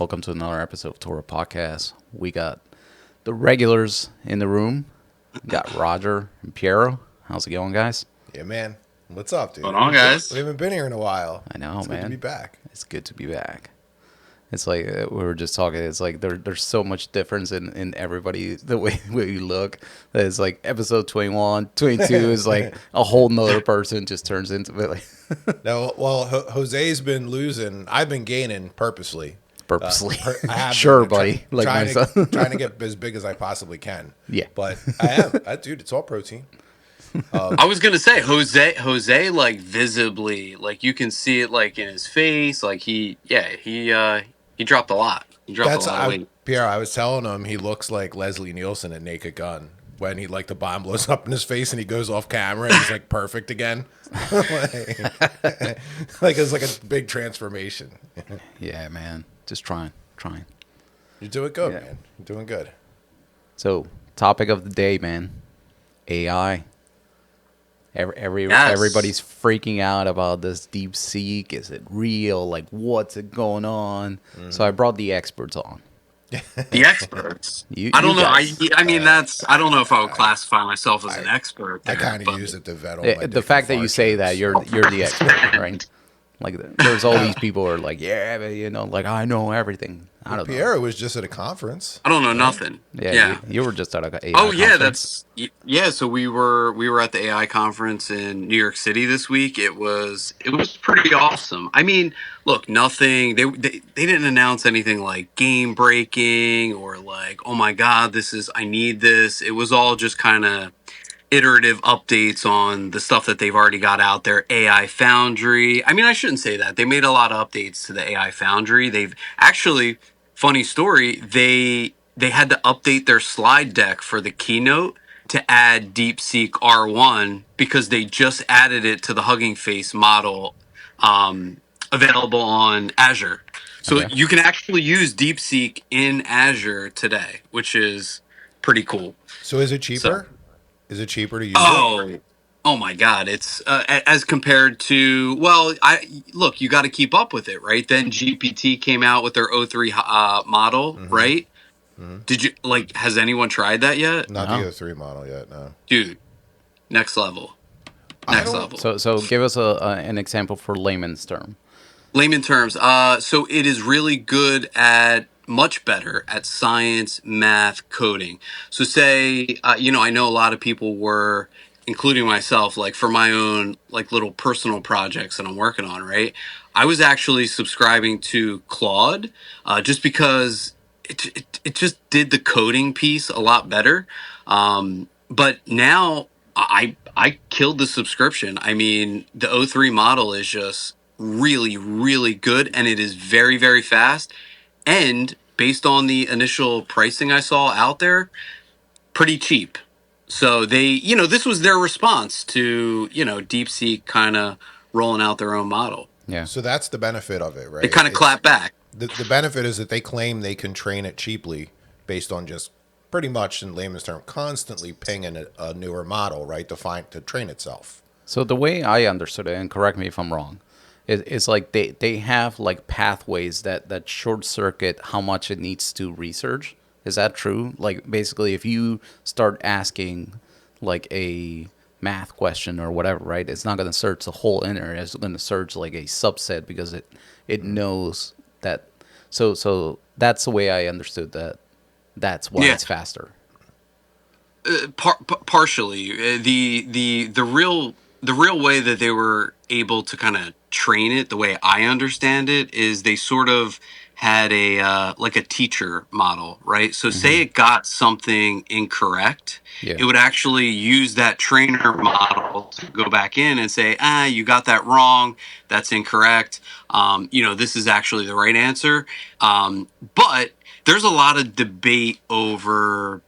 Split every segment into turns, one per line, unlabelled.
welcome to another episode of Toro Podcast. We got the regulars in the room. We got Roger and Piero. How's it going, guys?
Yeah, man. What's up, dude?
Going on, guys?
We haven't been here in a while.
I know,
It's
man.
good to be back.
It's good to be back. It's like we were just talking. It's like there's so much difference in everybody, the way you look. That it's like episode 21, 22 is like a whole nother person just turns into it. Like
No, well, Jose's been losing. I've been gaining purposely.
purposely.
I have
Sure,
been
buddy. Like
trying
myself.
trying to get as big as I possibly can.
Yeah.
But I am. Dude, it's all protein.
I was gonna say Jose, like visibly, like you can see it, like in his face, like he dropped a lot. He dropped a lot of weight.
Pierre, I was telling him he looks like Leslie Nielsen at Naked Gun when he the bomb blows up in his face and he goes off camera and he's like perfect again. like it's like a big transformation.
Yeah, man. Just trying.
You're doing good,
Yeah.
man. You're doing good.
So, topic of the day, man. AI.
Yes.
Everybody's freaking out about this deep seek. Is it real? Like, what's it going on? So I brought the experts on.
The experts.
You
I don't know.
guys.
I mean, I don't know if I would classify myself as an expert.
I
There,
kind of
but
use it to vet all my
The fact that you say that, you're the expert, right? Like, there's all these people who are like, yeah, but, like, I know everything. I don't know.
Pierre was just at a conference.
I don't know nothing.
Yeah. You were just at a AI
Oh yeah,
conference.
yeah. So we were at the AI conference in New York City this week. It was pretty awesome. I mean, look, nothing. They didn't announce anything like game breaking or like, oh my god, I need this. It was all just kind of iterative updates on the stuff that they've already got out there. AI Foundry. I mean, I shouldn't say that. They made a lot of updates to the AI Foundry. They've actually, funny story, they had to update their slide deck for the keynote to add DeepSeek R1 because they just added it to the Hugging Face model available on Azure. So
Okay.
you can actually use DeepSeek in Azure today, which is pretty cool.
So is it cheaper?
So-
Is it cheaper to use it?
Oh my God! It's as compared to, well, look, you got to keep up with it, right? Then GPT came out with their O3 model, right? Did you has anyone tried that yet?
Not
No.
the O3 model yet, no.
Dude, next level. Next level.
So give us an example for layman's term.
Layman terms, so it is really good at, much better at science, math, coding. So say, I know a lot of people were, including myself, like for my own like little personal projects that I'm working on, right? I was actually subscribing to Claude just because it just did the coding piece a lot better. But now I killed the subscription. I mean, the O3 model is just really, really good, and it is very, very fast. And based on the initial pricing I saw out there, pretty cheap. So this was their response to, DeepSeek kind of rolling out their own model.
Yeah.
So that's the benefit of it, right?
They kind of clap back.
The benefit is that they claim they can train it cheaply based on just pretty much, in layman's term, constantly pinging a newer model, right, to train itself.
So the way I understood it, and correct me if I'm wrong, it's like they have like pathways that short circuit how much it needs to research. Is that true? Like basically, if you start asking like a math question or whatever, right? It's not going to search the whole internet. It's going to search like a subset because it knows that. So that's the way I understood that. That's why
Yeah.
it's faster.
Partially, the real way that they were able to kind of train it, the way I understand it, is they sort of had a like a teacher model, right? So say it got something incorrect,
Yeah.
it would actually use that trainer model to go back in and say, you got that wrong, that's incorrect. This is actually the right answer. But there's a lot of debate over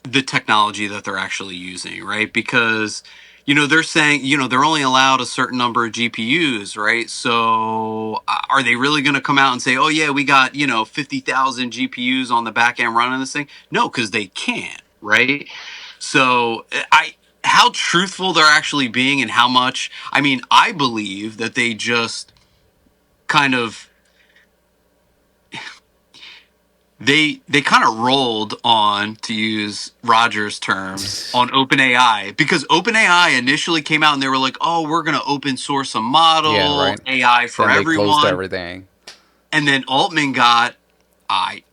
the technology that they're actually using, right? Because, they're saying, they're only allowed a certain number of GPUs, right? So are they really going to come out and say, oh yeah, we got, 50,000 GPUs on the back end running this thing? No, because they can't, right? So how truthful they're actually being and how much, I mean, I believe that they just kind of they kind of rolled on, to use Roger's terms, on OpenAI, because OpenAI initially came out and they were like, "Oh, we're going to open source a
Yeah,
model,
right.
AI for
Then they closed
everyone."
everything.
And then Altman got,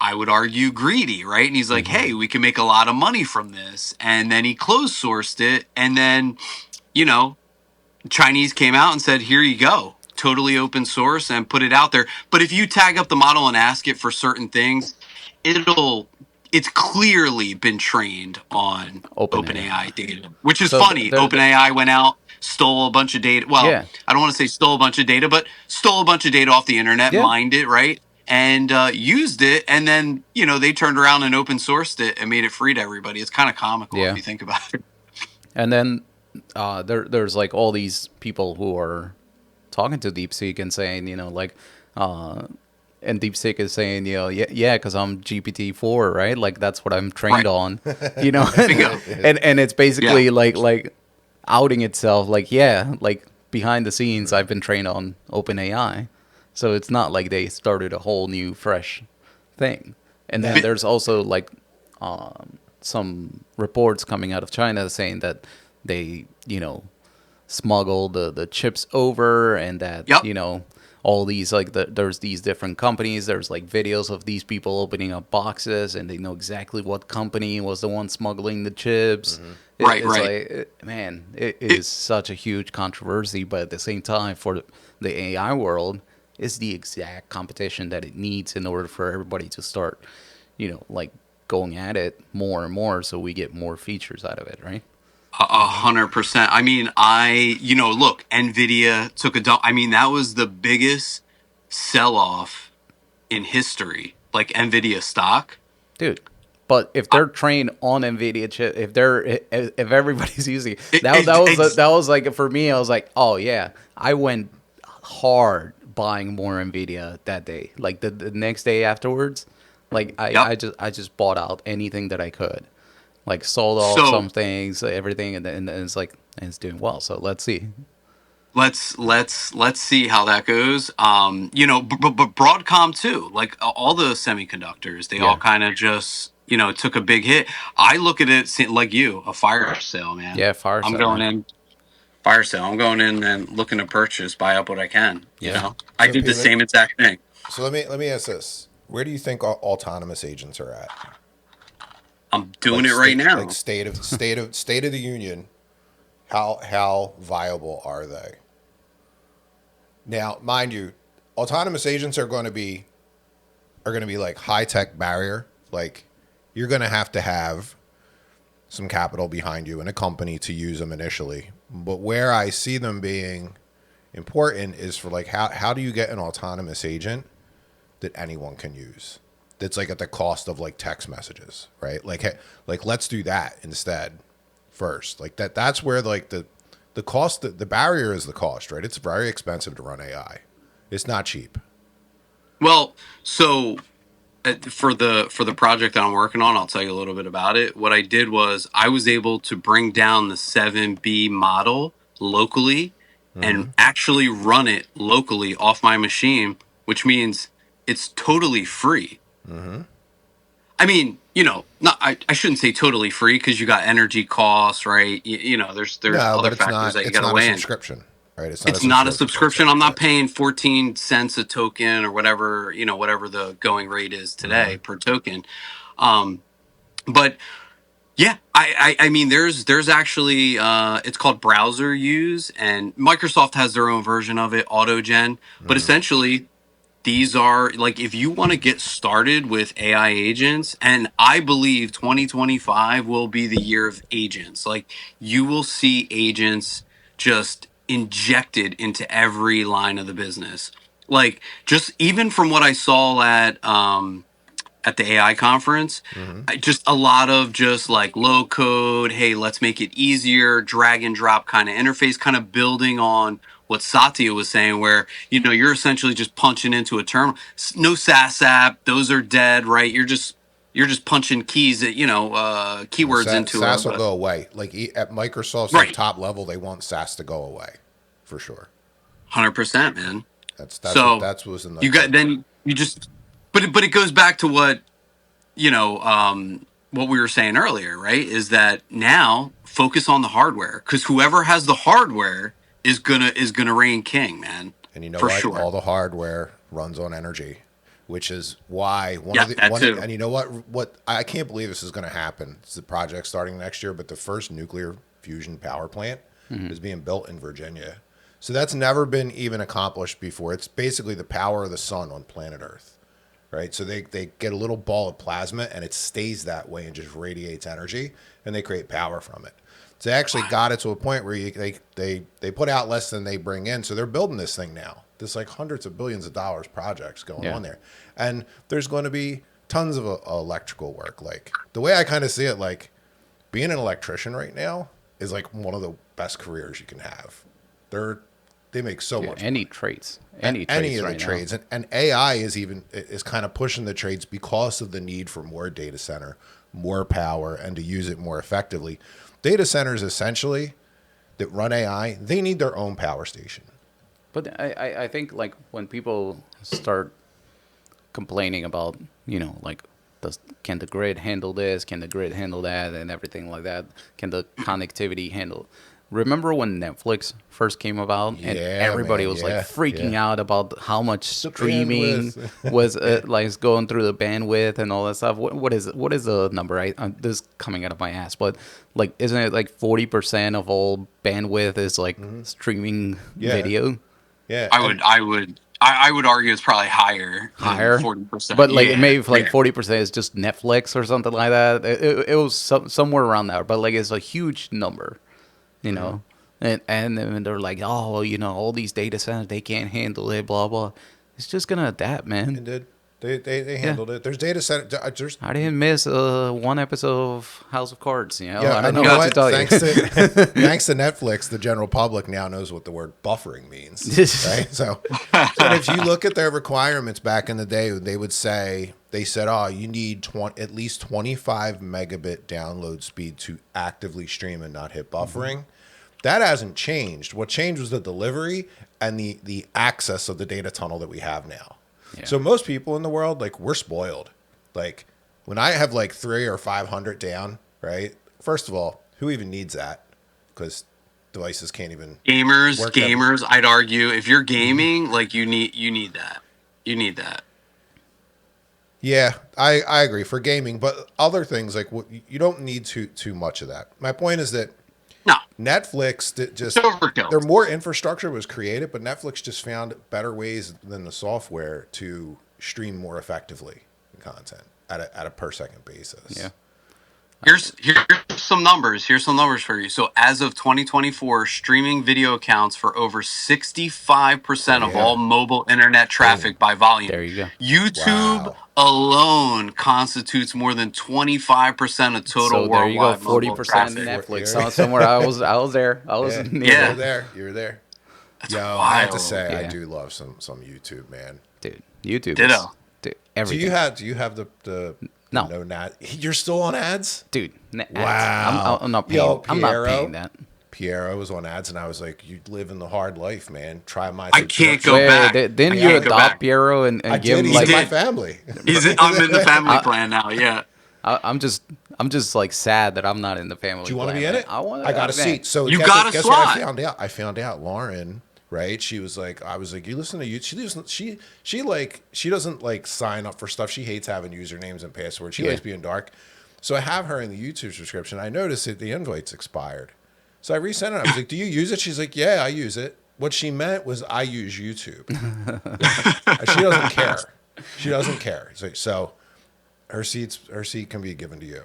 I would argue, greedy, right? And he's like,
Mm-hmm.
"Hey, we can make a lot of money from this." And then he closed sourced it, and then, you know, Chinese came out and said, "Here you go, totally open source," and put it out there. But if you tag up the model and ask it for certain things, it'll it's clearly been trained on
Open AI.
OpenAI data, which is
So
funny. OpenAI went out, stole a bunch of data. Well,
yeah,
I don't want to say stole a bunch of data, but stole a bunch of data off the internet,
yeah,
mined it, right? And used it, and then they turned around and open sourced it and made it free to everybody. It's kind of comical if
yeah.
you think about it.
And then there's like all these people who are talking to DeepSeek and saying, uh, and DeepSeek is saying, yeah, because I'm GPT-4, right? Like that's what I'm trained
Right?
on, and
Bingo.
and it's
Yeah.
basically like outing itself, like yeah, like behind the scenes, I've been trained on OpenAI, so it's not like they started a whole new fresh thing. And then
Now,
Bi-
there's also like some reports coming out of China saying that they, smuggle the chips over, and that
Yep.
all these like there's these different companies. There's like videos of these people opening up boxes, and they know exactly what company was the one smuggling the chips.
mm-hmm.
Right.
It's
Right.
like man, it
It,
is such a huge controversy, but at the same time, for the AI world, it's the exact competition that it needs in order for everybody to start, like going at it more and more, so we get more features out of it, right?
A 100%. I mean, look, Nvidia took a dump. I mean, that was the biggest sell off in history, like Nvidia stock.
Dude. But if
I,
they're trained on NVIDIA chip, if everybody's using it,
it,
that
it,
was
it's,
that was like for me. I was like, oh yeah, I went hard buying more NVIDIA that day. Like the next day afterwards, like
yep.
I just bought out anything that I could, like sold off
So
some things, everything, and it's like and it's doing well. So let's see.
let's see how that goes. But Broadcom too, like all the semiconductors, they all
Yeah,
kind of just took a big hit. I look at it like you, a fire sale, man.
yeah, fire
I'm
sale,
going
man.
in fire sale. I'm going in and looking to purchase, buy up what I can.
Yeah.
I
So,
did the
Pete,
same exact thing.
let me ask this: where do you think autonomous agents are at?
I'm doing it right
Like
now.
state of the union. How viable are they? Now, mind you, autonomous agents are going to be like high tech barrier. Like you're going to have some capital behind you and a company to use them initially. But where I see them being important is for like how do you get an autonomous agent that anyone can use? That's like at the cost of like text messages, right? Like hey, like let's do that instead first. Like that's where like the cost the barrier is the cost, right? It's very expensive to run AI. It's not cheap.
Well, so for the project that I'm working on, I'll tell you a little bit about it. What I did was I was able to bring down the 7B model locally and
Mm-hmm.
actually run it locally off my machine, which means it's totally free.
Mm-hmm.
I mean, not I shouldn't say totally free because you got energy costs, right? There's
No,
other
but it's
factors
not
that you
it's
got to
not a
weigh in.
subscription, right? It's not a
It's not a
subscription
subscription.
concept,
I'm not
right?
paying 14 cents a token or whatever, whatever the going rate is
Mm-hmm.
today per token. Um, but yeah, I mean, there's actually it's called browser use, and Microsoft has their own version of it, AutoGen. But
Mm-hmm.
essentially, these are like if you want to get started with AI agents, and I believe 2025 will be the year of agents. Like you will see agents just injected into every line of the business. Like just even from what I saw at the AI conference,
Mm-hmm.
just a lot of just like low code, hey, let's make it easier, drag and drop kind of interface, kind of building on what Satya was saying, where you're essentially just punching into a terminal. No SaaS app; those are dead, right? You're just punching keys at
Yeah,
keywords into
SaaS will
a
go away. Like at Microsoft's like
right,
top level, they want SaaS to go away, for sure.
100%, man.
That's what
So
that's was in
you
like
got
the
then you just, but it goes back to what. what we were saying earlier, right? Is that now focus on the hardware, because whoever has the hardware is gonna reign king, man,
And you know
for
what?
sure.
All the hardware runs on energy, which is why
Yeah, that too.
and you know what? What I can't believe this is going to happen. It's the project starting next year, but the first nuclear fusion power plant is being built in Virginia. So that's never been even accomplished before. It's basically the power of the sun on planet Earth, right? So they get a little ball of plasma and it stays that way and just radiates energy, and they create power from it. So they actually got it to a point where they put out less than they bring in. So they're building this thing now. There's like hundreds of billions of dollars projects going
Yeah.
on there, and there's going to be tons of electrical work. Like the way I kind of see it, like being an electrician right now is like one of the best careers you can have. They make so
Dude,
much
any
money.
trades,
Any
trades
of the
right now.
trades, and AI is kind of pushing the trades because of the need for more data center, more power, and to use it more effectively. Data centers essentially that run AI, they need their own power station.
But I think like when people start complaining about, like, can the grid handle this? Can the grid handle that? And everything like that. Can the connectivity handle? Remember when Netflix first came about and
Yeah,
everybody
man.
was like
Yeah,
freaking
yeah.
out about how much
The
streaming
bandwidth.
was like going through the bandwidth and all that stuff. What is it? What is the number? This is coming out of my ass, but like, isn't it like 40% of all bandwidth is like streaming
Yeah,
video?
yeah,
I
and
would I would I would argue it's probably higher than
Higher,
40%.
but like
Yeah,
maybe like
yeah.
40% is just Netflix or something like that. It was somewhere around there, but like it's a huge number, you know. And then they're like, oh, well, all these data centers, they can't handle it, blah blah. It's just gonna adapt, man.
did they
Yeah,
handled it. There's data center. There's
I didn't miss one episode of House of Cards.
Yeah,
I don't
and
know
you know
what to
what?
tell you.
Thanks to thanks to Netflix, the general public now knows what the word buffering means, right? So if you look at their requirements back in the day, they said, oh, you need at least 25 megabit download speed to actively stream and not hit buffering. That hasn't changed. What changed was the delivery and the access of the data tunnel that we have now.
Yeah.
So most people in the world, like, we're spoiled. Like when I have like 300 or 500 down, right? First of all, who even needs that? Because devices can't even
Gamers,
work that.
gamers, I'd argue if you're gaming, like you need that. You need that.
Yeah, I agree for gaming, but other things like you don't need too much of that. My point is that
No,
Netflix
it's
just
overkill.
their more infrastructure was created, but Netflix just found better ways than the software to stream more effectively content at a per second basis.
Yeah.
Here's some numbers. Here's some numbers for you. So as of 2024, streaming video accounts for over 65% of
Bam.
all mobile internet
Boom.
traffic by volume.
There you go.
YouTube
Wow.
alone constitutes more than 25% of total
So there you go,
worldwide
forty
mobile
percent
traffic.
Netflix.
Yeah.
Somewhere I was there. I was
Yeah,
near
you were
Yeah.
there.
there. You were there.
That's
Yo, I have to
wild.
say, I
Yeah.
do love some YouTube, man.
Dude, YouTube is
Ditto.
everything.
Do you have the
No.
no ad? You're still on ads?
Dude, ads.
Wow.
I'm not paying.
Yo,
I'm not
Piero.
paying that.
Piero was on ads, and I was like, "You live in the hard life, man. Try my
I can't
subscription."
go back.
Didn't
I
you
can't go
adopt
back.
Piero and
I
give
did.
him
He's
like?
in my
did.
family.
I'm in the family
I,
plan now. Yeah.
I'm just like sad that I'm not in the family.
Do you want to
plan,
be in
man.
it?
I want.
I got a seat. So
You
guess,
got a
guess what I
slot.
found out? I found out Lauren, right? She was like, I was like, you listen to you. She doesn't like sign up for stuff. She hates having usernames and passwords. She
Yeah.
likes being dark. So I have her in the YouTube subscription. I noticed that the invite's expired. So I resent it. I was like, do you use it? She's like, yeah, I use it. What she meant was I use YouTube. She doesn't care. She doesn't care. So her seat can be given to you.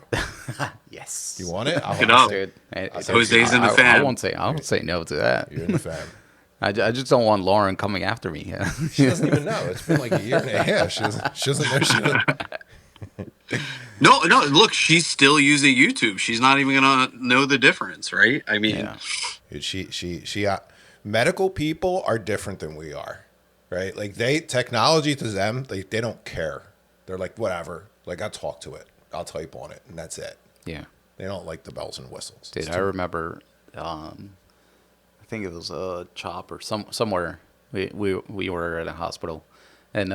Yes.
You want it?
Get up.
Dude,
Jose's in the
I
fam.
won't say no to that.
You're in the fam.
I just don't want Lauren coming after me.
She doesn't even know. It's been like a year and a half. She doesn't know. She doesn't.
No. Look, she's still using YouTube. She's not even gonna know the difference, right? I mean,
Yeah.
Dude, medical people are different than we are, right? Like technology to them, they don't care. They're like, whatever. Like, I'll talk to it. I'll type on it, and that's it.
Yeah.
They don't like the bells and whistles.
Dude, I remember. I think it was a CHOP or somewhere. We were at a hospital, and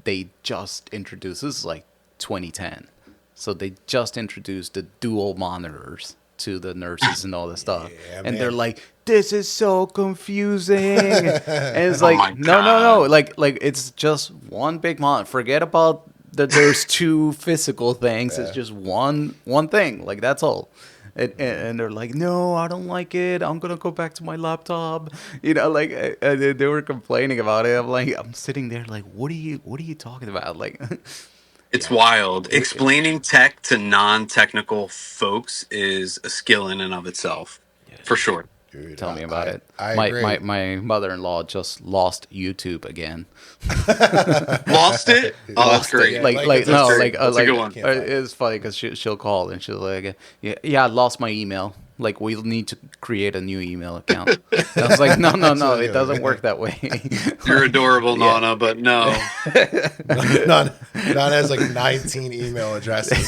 they just introduced this is like 2010. So they just introduced the dual monitors to the nurses and all this stuff.
Yeah,
And they're
man.
like, this is so confusing. And it's
Oh my
like, no, no, no.
god.
Like it's just one big monitor. Forget about that there's two physical things. It's just one thing. Like that's all. And they're like, no, I don't like it. I'm gonna go back to my laptop. Like they were complaining about it. I'm like, I'm sitting there like, what are you talking about? Like,
It's
Yeah.
wild.
It,
Explaining tech to non-technical folks is a skill in and of itself, for sure.
dude,
tell me about it.
I
My my
agree.
my mother-in-law just lost YouTube again.
Lost it? Oh, that's
Lost it.
great.
Yeah,
Like
like
like
it's
That's
no
great.
just
like
That's a good one.
can't find it.
it's funny because she'll call and she'll like yeah, I lost my email. Like we'll need to create a new email account. And I was like, no, no, no, it doesn't work that way.
You're adorable,
Yeah.
Nana, but no.
Not has like 19 email addresses.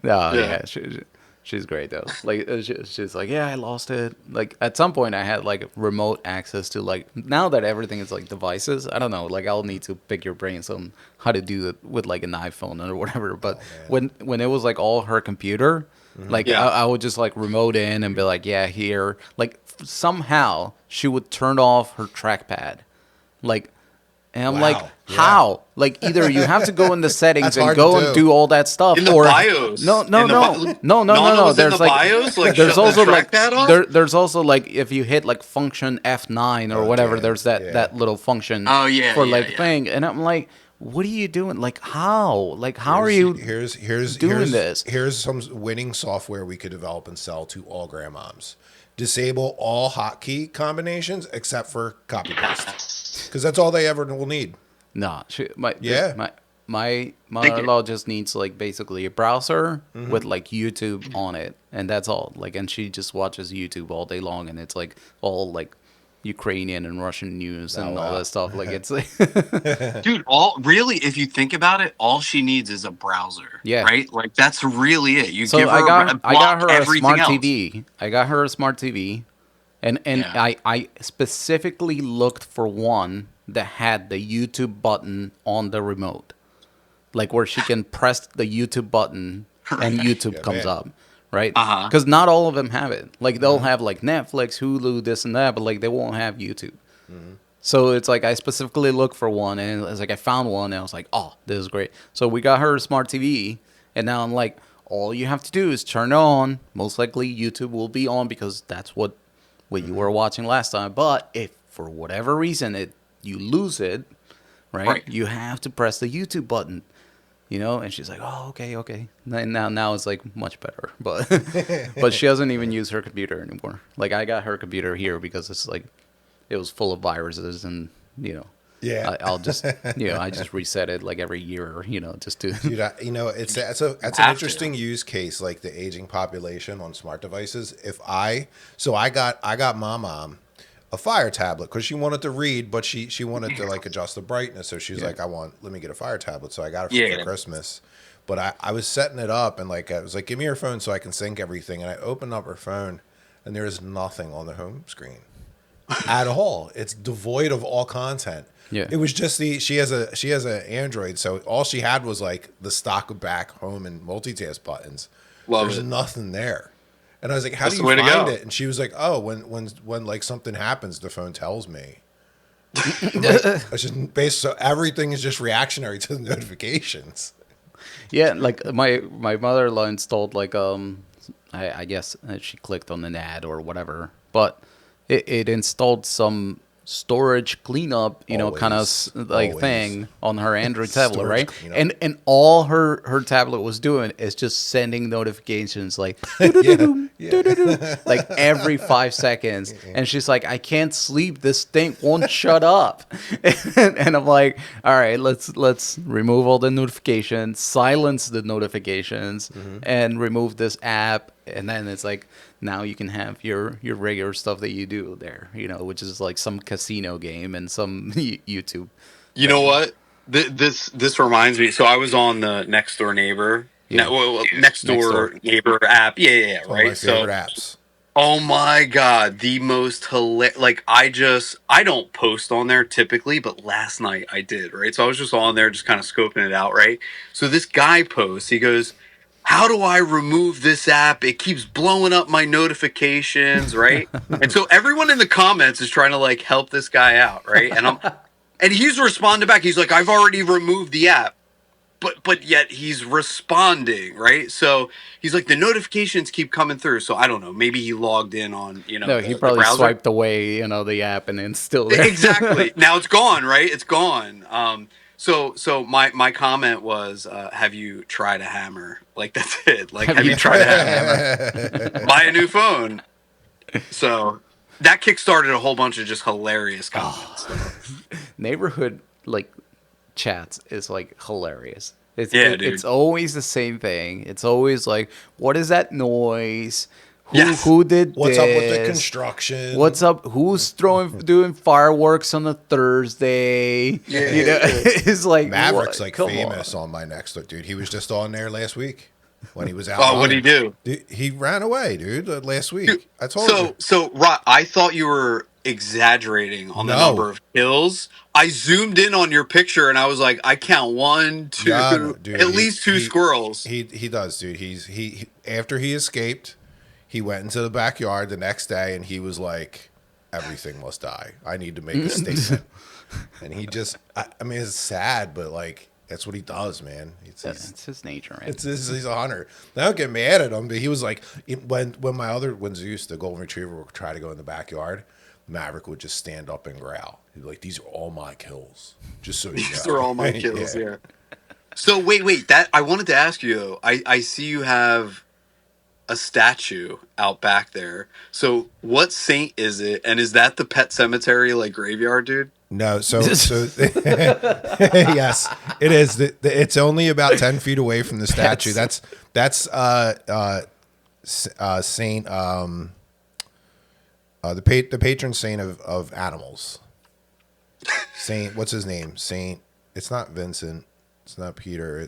No,
Yeah.
yeah, she's great though. Like she's like, yeah, I lost it. Like at some point, I had like remote access to like now that everything is like devices. I don't know. Like I'll need to pick your brains on how to do it with like an iPhone or whatever. But when it was like all her computer, like
Yeah.
I would just like remote in and be like, yeah, here. Like somehow she would turn off her trackpad, like. And I'm like,
Wow. Yeah.
how? Like, either you have to go in the settings
That's
and
hard to
go and
do.
do all that stuff,
In the
or
BIOS.
no, no,
In the
no,
bi-
no, no, no,
Nana
no.
was in
There's
the
like,
BIOS, like
there's
shut the
also like,
trackpad off?
there's also like, if you hit like function F9 or whatever,
damn.
there's that
Yeah.
that little function
Oh, yeah,
for
yeah,
like
yeah.
thing, and I'm like, what are you doing? Like, how? Like, how are you doing this?
Here's some winning software we could develop and sell to all grandmoms. Disable all hotkey combinations except for copy paste, because that's all they ever will need.
Nah,
Yeah.
my mother-in-law just needs like basically a browser
Mm-hmm.
with like YouTube on it, and that's all. Like, and she just watches YouTube all day long, and it's like all like Ukrainian and Russian news and all
wow.
that stuff. Like, it's like,
Dude, all really, if you think about it, all she needs is a browser.
Yeah.
Right? Like that's really it. You
so
give her
I got
block
her a
everything
smart
else.
TV. I got her a smart TV, and
Yeah.
I specifically looked for one that had the YouTube button on the remote, like where she can press the YouTube button and YouTube
Yeah,
comes
man.
up, right?
Uh-huh.
Because not all of them have it. Like they'll have like Netflix, Hulu, this and that, but like they won't have YouTube. So it's like I specifically looked for one, and it's like I found one, and I was like, oh, this is great. So we got her a smart TV, and now I'm like, all you have to do is turn it on. Most likely YouTube will be on because that's what you were watching last time. But if for whatever reason you lose it, right?
Right.
You have to press the YouTube button, And she's like, "Oh, okay, okay." And now it's like much better, but but she doesn't even use her computer anymore. Like I got her computer here because it's like it was full of viruses, and
Yeah.
I'll just I just reset it like every year, just to
Dude, it's that's an
Have to.
interesting use case, like the aging population on smart devices. I got my mom a Fire tablet because she wanted to read, but she wanted to like adjust the brightness. So she was like, let me get a Fire tablet. So I got it for
Yeah.
Christmas. But I was setting it up, and like I was like, give me your phone so I can sync everything. And I opened up her phone, and there is nothing on the home screen at all. It's devoid of all content.
Yeah.
It was just she has a Android, so all she had was like the stock back, home, and multitask buttons.
Love
There's
it.
nothing there. And I was like, how
That's
do
the
you
way to
find
go.
it? And she was like, oh, when like something happens, the phone tells me. I'm like, it's just based, so everything is just reactionary to the notifications.
yeah. Like my mother-in-law installed like I guess she clicked on an ad or whatever, but it installed some storage cleanup, kind of
Always.
like
Always.
thing on her Android tablet,
Storage
right?
cleanup.
And all her tablet was doing is just sending notifications like doo-doo-doo-doo, like every 5 seconds, and she's like, I can't sleep. This thing won't shut up. And I'm like, all right, let's remove all the notifications, silence the notifications, and remove this app. And then it's like now you can have your regular stuff that you do there, which is like some casino game and some YouTube.
You know what? This reminds me. So I was on the next door neighbor,
Yeah.
next
Next door.
door neighbor app. Yeah,
It's one of my
right. So
favorite apps.
Oh my god, the most hilarious. Like, I don't post on there typically, but last night I did, right? So I was just on there, just kind of scoping it out, right? So this guy posts, he goes, "How do I remove this app? It keeps blowing up my notifications," right? And so everyone in the comments is trying to like help this guy out, right? And he's responding back. He's like, "I've already removed the app." But yet he's responding, right? So he's like, the notifications keep coming through. So I don't know, maybe he logged in on
No, he
the
probably
browser.
swiped away, the app, and then still there.
Exactly. Now it's gone, right? It's gone. So my comment was, have you tried a hammer? Like, that's it. Like, have you tried a hammer? Buy a new phone. So that kickstarted a whole bunch of just hilarious comments.
Neighborhood like chats is like hilarious.
Yeah,
It's
dude.
always the same thing. It's always like, what is that noise?
Yes.
Who did
What's
this?
up with the construction?
What's up? Who's doing fireworks on a Thursday?
Yeah.
It's like
Maverick's
what?
like
Come
famous
on.
on my next door, dude. He was just on there last week when he was out.
Oh, what'd he do?
Dude, he ran away, dude, last week. I told you.
I thought you were exaggerating on the
No.
number of kills. I zoomed in on your picture and I was like, I count one,
No,
two,
dude.
at least two squirrels.
He does, dude. He after he escaped, he went into the backyard the next day and he was like, everything must die. I need to make a statement. And he just, I mean, it's sad, but like, that's what he does, man.
It's his nature, man.
He's a hunter. I don't get mad at him, but he was like, when Zeus, the golden retriever, would try to go in the backyard, Maverick would just stand up and growl. He'd be like, "These are all my kills, just so you know."
These are all my kills, yeah. So wait, that I wanted to ask you though. I see you have a statue out back there. So what saint is it? And is that the Pet Cemetery like graveyard, dude?
No, so yes, it is. It's only about 10 feet away from the statue. That's Saint the patron saint of animals. Saint, what's his name? Saint. It's not Vincent. It's not Peter.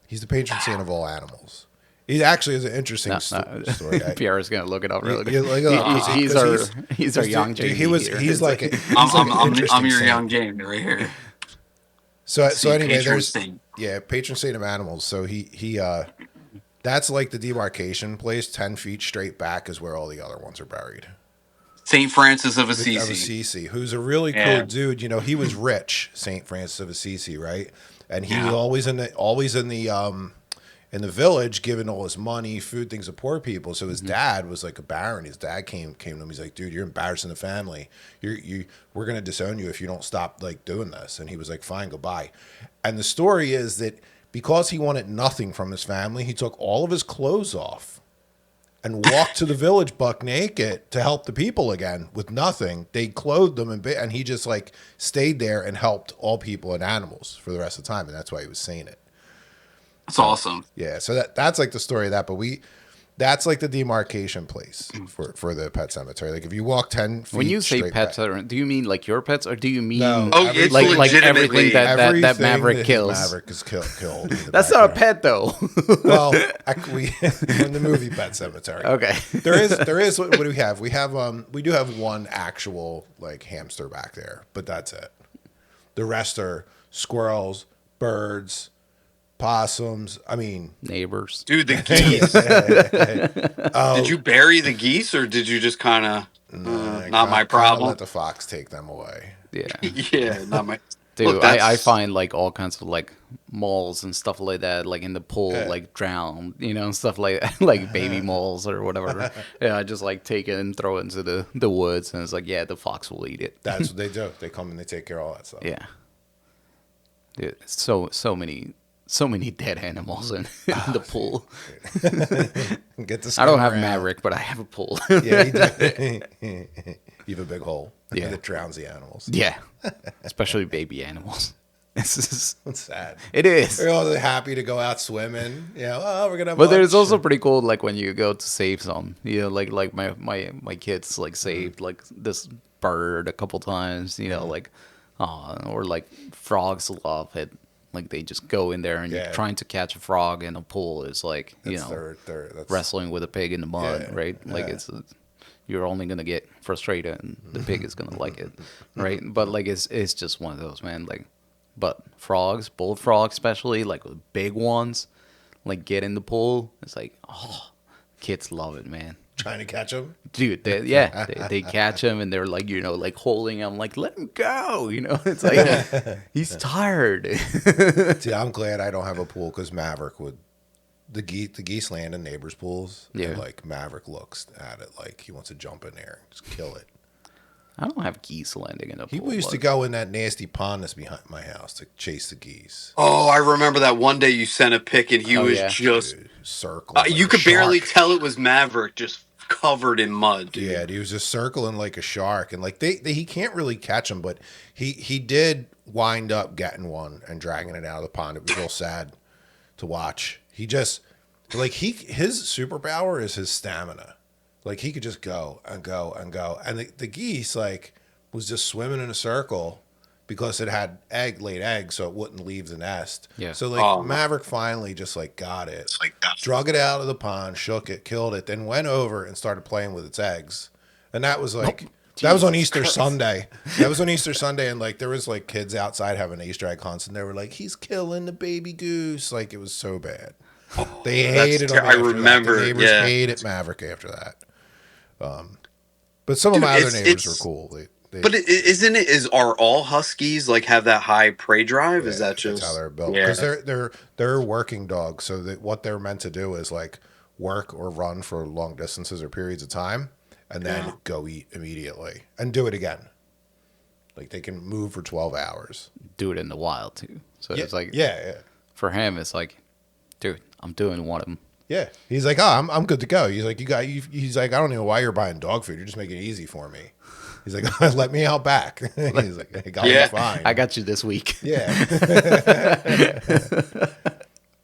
He's the patron saint of all animals. He actually is an interesting story.
Pierre's gonna look it up really quick.
Look it up,
He's our young JD.
He's like
I'm your young Jamie right here.
So anyway,
patron
there's
saint.
patron saint of animals. So he that's like the demarcation place. 10 feet straight back is where all the other ones are buried.
Saint Francis of
Of
Assisi.
Assisi, who's a really cool
Yeah.
dude. He was rich, Saint Francis of Assisi, right? And he was always in the village, giving all his money, food, things to poor people. So his dad was like a baron. His dad came to him. He's like, "Dude, you're embarrassing the family. We're gonna disown you if you don't stop like doing this." And he was like, "Fine, goodbye." And the story is that because he wanted nothing from his family, he took all of his clothes off and walked to the village buck naked to help the people again with nothing. They clothed him and he just like stayed there and helped all people and animals for the rest of the time. And that's why he was saying it.
That's awesome.
Yeah, so that's like the story of that, but that's like the demarcation place for the pet cemetery. Like if you walk 10 feet
When you say
straight
pets,
back,
do you mean like your pets, or do you mean
No,
Oh, it's
like
legitimately
everything that Maverick
that
kills?
Maverick is killed. in the
That's not a
backyard.
pet though.
Well, we in the movie Pet Cemetery.
Okay.
There is what do we have? We do have one actual like hamster back there, but that's it. The rest are squirrels, birds, possums. I mean,
Neighbors.
Dude, the geese. Did you bury the geese or did you just kind of not my
kinda
problem?
let the fox take them away.
Yeah.
Yeah, not my.
Dude,
Look,
I find like all kinds of like moles and stuff like that, like in the pool, like drowned, and stuff like like baby moles or whatever. Yeah, I just like take it and throw it into the woods, and it's like, yeah, the fox will eat it.
That's what they do. They come and they take care of all that stuff.
Yeah. Dude, so many dead animals in the pool.
Get the
I don't have
around.
Maverick, but I have a pool.
Yeah, you do. You have a big hole.
Yeah.
That drowns the animals.
Yeah, especially baby animals. This is
It's sad.
it is.
They're all happy to go out swimming. We're gonna have
But there's
lunch.
also pretty cool, like when you go to save some, like my kids like saved like this bird a couple times, like, or like frogs love it. Like they just go in there and you're
Yeah.
trying to catch a frog in a pool is like,
That's their that's
wrestling with a pig in the mud,
Yeah,
right? Like
yeah.
you're only gonna get frustrated and the pig is gonna like it, right? But like it's just one of those, man. Like, but frogs, bullfrogs especially, like the big ones, like get in the pool. It's like, oh, kids love it, man.
trying to catch them.
Dude, they catch him and they're like, like holding him, like let him go. It's like he's tired.
See, I'm glad I don't have a pool because Maverick would the geese land in neighbors' pools.
Yeah.
And like Maverick looks at it like he wants to jump in there and just kill it.
I don't have geese landing in a
He
pool.
used to
but-
go in that nasty pond that's behind my house to chase the geese.
Oh, I remember that one day you sent a pic and he
Oh,
was
yeah.
just.
Dude, circle. Like
You
a
could barely
shark.
tell it was Maverick, just covered in mud, dude.
Yeah, he was just circling like a shark, and like he can't really catch him, but he did wind up getting one and dragging it out of the pond. It was real sad to watch. He just like his superpower is his stamina. Like he could just go and go and go, and the geese like was just swimming in a circle because it had laid eggs, so it wouldn't leave the nest.
Yeah.
So like
Oh.
Maverick finally just like got it, drug it out of the pond, shook it, killed it, then went over and started playing with its eggs. And that was like that was on Easter Sunday. That was on Easter Sunday, and like there was like kids outside having Easter egg hunts, and they were like, "He's killing the baby goose!" Like it was so bad. They hated him.
I
after
remember,
that. The neighbors
yeah.
hated Maverick after that. But some of
Dude,
my other
it's-
neighbors were
it's-
cool.
But isn't it? Are all huskies like have that high prey drive? Is that just
that's how they're built?
Yeah.
Because they're working dogs, so that what they're meant to do is like work or run for long distances or periods of time, and then
Yeah.
go eat immediately and do it again. Like they can move for 12 hours.
do it in the wild too. So it's like
yeah.
for him, it's like, dude, I'm doing one of them.
Yeah, he's like, oh, I'm good to go. He's like, he's like, I don't know why you're buying dog food. You're just making it easy for me. He's like, let me out back. He's like, I'll
Yeah.
be fine.
I got you this week.
Yeah.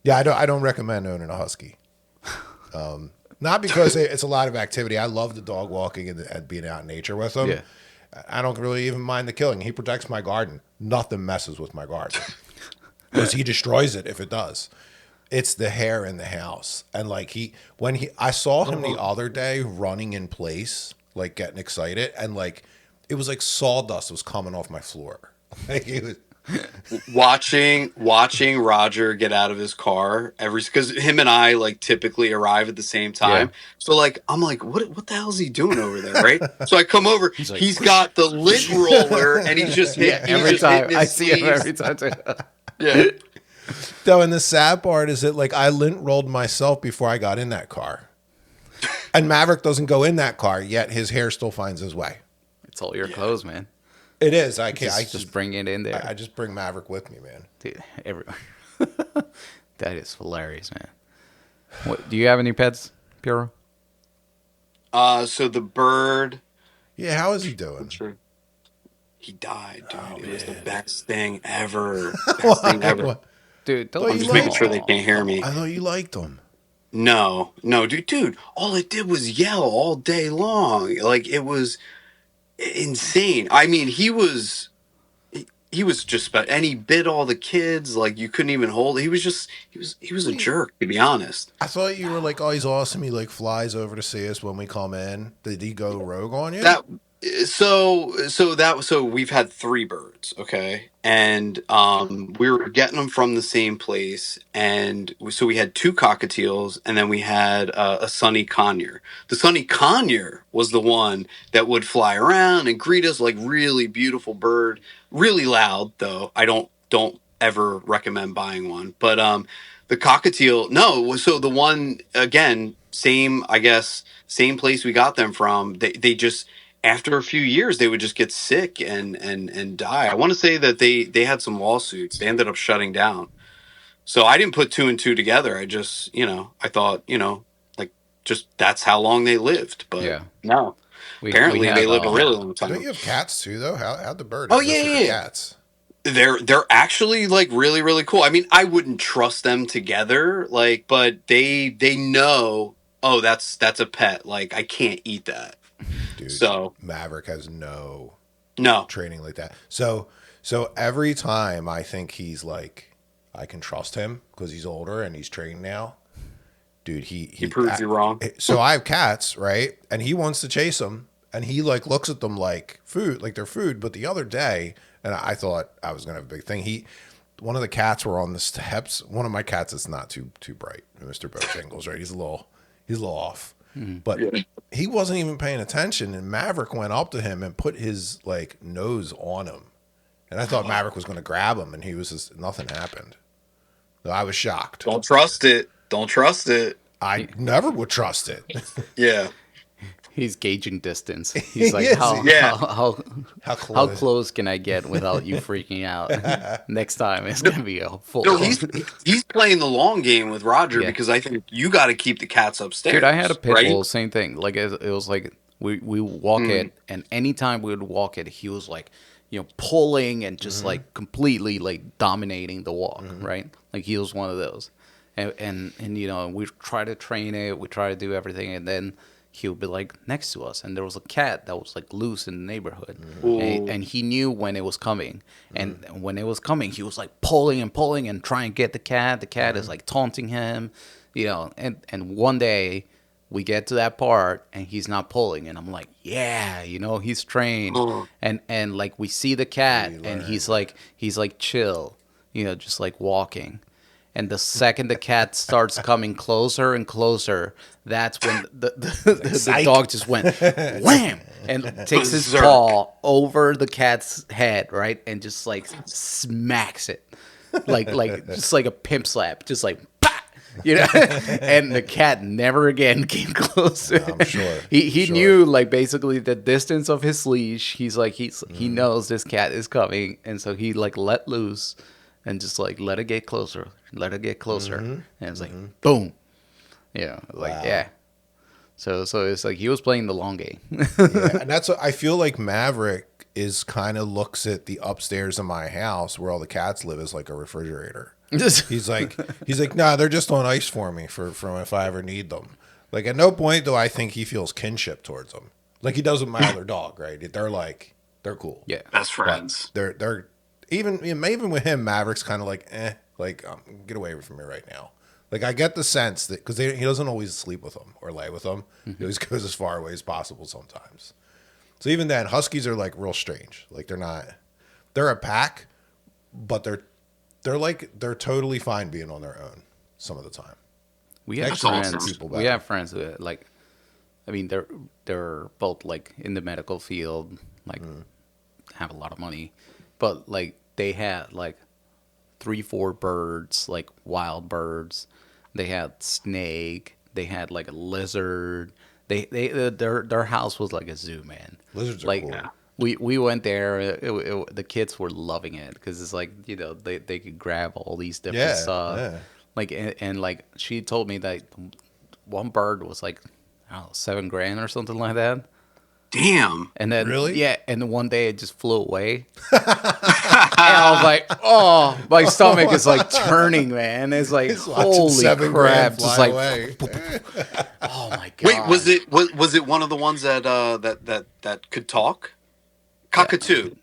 Yeah, I don't recommend owning a husky. Not because it's a lot of activity. I love the dog walking and being out in nature with him.
Yeah.
I don't really even mind the killing. He protects my garden. Nothing messes with my garden because he destroys it if it does. It's the hair in the house, and like I saw him the other day running in place, like getting excited, and like it was like sawdust was coming off my floor. Like he was.
watching Roger get out of his car because him and I like typically arrive at the same time.
Yeah.
So like I'm like, what the hell is he doing over there, right? So I come over.
like,
He's got the lint roller and he's just
Yeah,
hitting,
every
he's just
time
hitting
I
his
see him
sleeves.
every time. Too.
Yeah.
Though, and the sad part is that like I lint rolled myself before I got in that car, and Maverick doesn't go in that car yet. His hair still finds his way.
It's all your clothes, man.
It is. I can't.
Just bring it in there.
I just bring Maverick with me, man.
Dude, that is hilarious, man. What, do you have any pets, Piero?
So the bird.
Yeah, how is he doing?
Sure. He died, dude. It was the best thing ever. Best thing ever.
What?
Dude,
Thought
don't
I'm
you
just making
liked-
sure they can't hear me.
I thought you liked him.
No, dude. All it did was yell all day long. Like it was insane. I mean, he was just and he bit all the kids. Like you couldn't even hold. He was a jerk, to be honest.
I thought you were like, oh, he's awesome. He like flies over to see us when we come in. Did he go rogue on you?
So we've had 3 birds, okay, and we were getting them from the same place, and so we had 2 cockatiels, and then we had a sunny conure. The sunny conure was the one that would fly around and greet us, like really beautiful bird, really loud though. I don't ever recommend buying one, but the cockatiel, no. So the one again, same I guess, same place we got them from. They just after a few years they would just get sick and die. I want to say that they had some lawsuits. They ended up shutting down. So I didn't put 2 and 2 together. I just, I thought, like just that's how long they lived. But
Yeah.
no. Apparently
have,
they lived a really long
Don't
time.
you have cats too, though? How'd the bird?
Oh,
exist
yeah,
with the
yeah.
Cats.
They're actually like really, really cool. I mean, I wouldn't trust them together, like, but they know, oh, that's a pet. Like I can't eat that.
Dude,
So
Maverick has no
no.
training like that. So every time I think he's like I can trust him because he's older and he's trained now. Dude,
He proves you wrong.
so I have cats, right? And he wants to chase them, and he like looks at them like food, like they're food. But the other day, and I thought I was gonna have a big thing. One of the cats were on the steps. One of my cats is not too bright, Mr. Bojangles, right? He's a little off, but
Yeah.
he wasn't even paying attention. And Maverick went up to him and put his like nose on him, and I thought Maverick was gonna grab him, and he was just nothing happened. So I was shocked.
Don't trust it. Don't trust it.
I never would trust it.
Yeah.
He's gauging distance.
He
He's like,
is.
Yeah.
How
how
close?
close can I get without you freaking out? Next time it's gonna be a full.
No, he's playing the long game with Roger
Yeah.
because I think you got to keep the cats upstairs.
Dude, I had a pit
right?
bull, same thing. Like it was like we walk
Mm.
it, and anytime we would walk it, he was like, pulling and just like completely like dominating the walk, right? Like he was one of those, and we try to train it, we try to do everything, and then he would be like next to us, and there was a cat that was like loose in the neighborhood, and he knew when it was coming, and when it was coming, he was like pulling and pulling and trying to get the cat. The cat is like taunting him, and one day we get to that part and he's not pulling, and I'm like, yeah, he's trained.
Oh.
And like we see the cat
You
and
learn.
he's like chill, just like walking. And the second the cat starts coming closer and closer, that's when the
Psych.
dog just went wham and takes his
Berserk.
paw over the cat's head, right, and just like smacks it, like just like a pimp slap, just like bah! And the cat never again came close.
I'm sure.
He
Sure.
knew like basically the distance of his leash. He's like he knows this cat is coming, and so he like let loose and just like let it get closer, and it's like boom,
Wow.
yeah. So it's like he was playing the long game.
Yeah, and that's what I feel like Maverick is kind of looks at the upstairs of my house where all the cats live as like a refrigerator. He's like, nah, they're just on ice for me for if I ever need them. Like at no point do I think he feels kinship towards them. Like he does with my other dog, right? They're cool.
Yeah.
Best friends.
They're even with him, Maverick's kind of like, get away from me right now. Like I get the sense that because he doesn't always sleep with them or lay with them. He always goes as far away as possible sometimes. So even then, Huskies are like real strange. Like they're a pack, but they're totally fine being on their own some of the time.
We have
That's awesome.
friends.
People
We
better.
have friends that like, I mean, they're both like in the medical field, like have a lot of money, but like they had like 3-4 birds, like wild birds. They had snake. They had like a lizard. Their house was like a zoo, man.
Lizards are
like,
cool.
Yeah.
We went there. The kids were loving it because it's like they could grab all these different
Yeah,
stuff.
yeah.
Like and like she told me that one bird was like I don't know, $7,000 or something like that.
Damn.
And then
Really?
yeah, and then one day it just flew away. And I was like, oh, my stomach is like turning, man. It's like
He's watching
holy
$7,000
crap!
fly
Just like
away.
oh my god.
Wait, was it one of the ones that could talk? Cockatoo.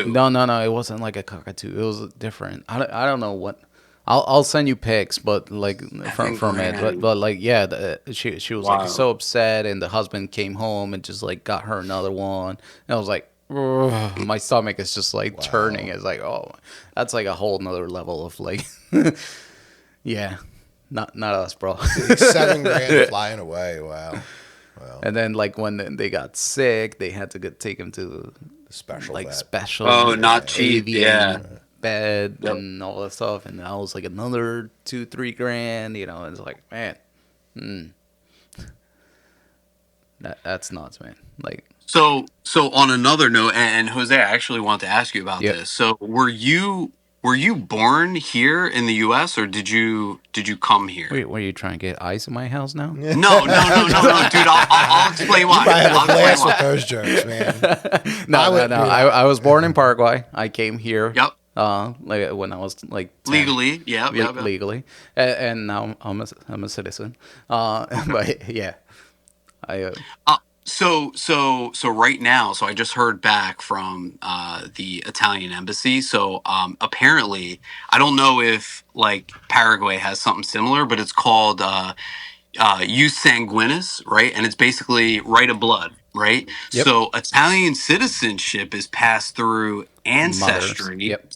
No, it wasn't like a cockatoo. It was different. I don't know what. I'll send you pics, but like from it, but like yeah, she was
Wow.
like so upset, and the husband came home and just like got her another one, and I was like, ugh, my stomach is just like turning. It's like oh, that's like a whole nother level of like, yeah, not us, bro.
$7,000 flying away. Wow.
And then like when they got sick, they had to take him to
Special
like
vet.
special
Oh, not cheap.
avian
Yeah.
bed
Yep.
and all that stuff, and that was like another $2-3 grand. It's like man, that's nuts, man. Like
So on another note, and Jose, I actually want to ask you about
Yep.
this. So were you born here in the U.S. or did you come here?
wait, what are you trying to get ice in my house now?
No, dude. I'll explain why.
I have
I'll
a blast
explain
with
why.
those jokes, man.
No,
I would-
no. I was born in Paraguay. I came here.
Yep.
Like when I was like 10.
Legally, yeah.
legally, and now I'm a citizen. But yeah, I
So right now, so I just heard back from the Italian embassy. So apparently, I don't know if like Paraguay has something similar, but it's called jus sanguinis, right? And it's basically right of blood, right?
Yep.
So Italian citizenship is passed through
Mothers.
ancestry.
Yep.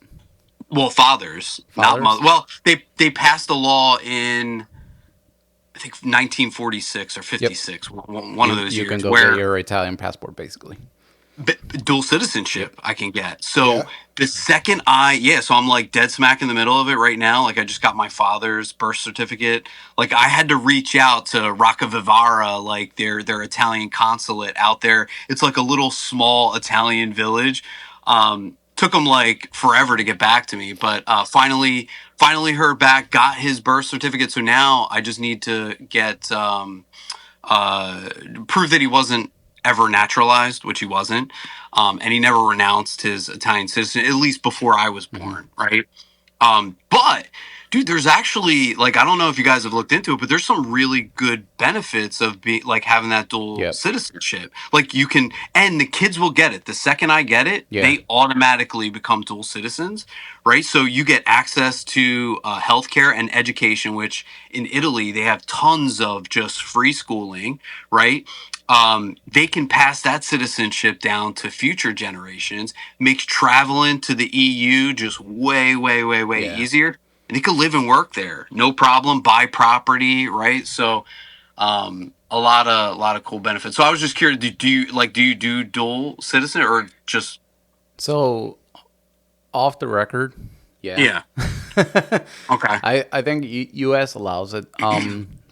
Well, fathers, not mother.
Fathers.
Well, they passed a law in I think 1946 or
Yep.
56, one of
You
those
you can
years,
go get
where
your Italian passport basically.
dual
Yep.
citizenship I can get. So
Yeah.
the second yeah, so I'm like dead smack in the middle of it right now. Like I just got my father's birth certificate. Like I had to reach out to Roccavivara, like their Italian consulate out there. It's like a little small Italian village. Took them like forever to get back to me, but finally heard back, got his birth certificate. So now I just need to get uh, prove that he wasn't ever naturalized, which he wasn't, and he never renounced his Italian citizen, at least before I was
Hmm.
born, right? But dude, there's actually like I don't know if you guys have looked into it, but there's some really good benefits of being like having that dual
Yep.
citizenship. Like you can, and the kids will get it. The second I get it,
Yeah.
they automatically become dual citizens, right? So you get access to healthcare and education, which in Italy they have tons of just free schooling, right? They can pass that citizenship down to future generations, makes traveling to the EU just way, way, way, way
Yeah.
easier. And they could live and work there, no problem. Buy property, right? So, a lot of cool benefits. So I was just curious, do you do dual citizen or just
So off the record, yeah.
yeah? Okay,
I think U.S. allows it.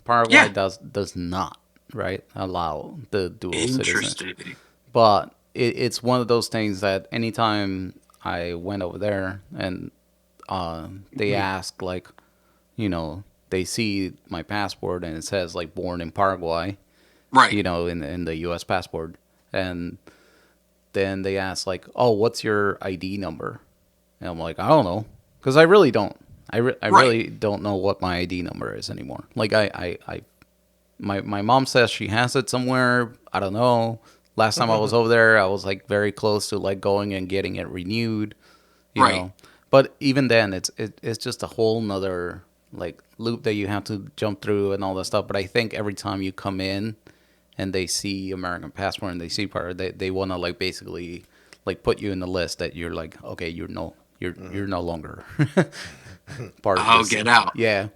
Paraguay
yeah,
does not, right, allow the dual citizenship.
interesting.
But it's one of those things that anytime I went over there and they
Mhm.
ask like, they see my passport and it says like born in Paraguay,
Right,
in the U.S. passport, and then they ask like, oh, what's your ID number? And I'm like, I don't know, because I really don't. I
right,
really don't know what my ID number is anymore. Like my mom says she has it somewhere. I don't know. Last time I was over there, I was like very close to like going and getting it renewed, you
right.
know. But even then, it's just a whole nother like loop that you have to jump through and all that stuff. But I think every time you come in and they see American passport and they see part, they want to like basically like put you in the list that you're like, okay, you're no longer part of
I'll
this.
get out.
Yeah.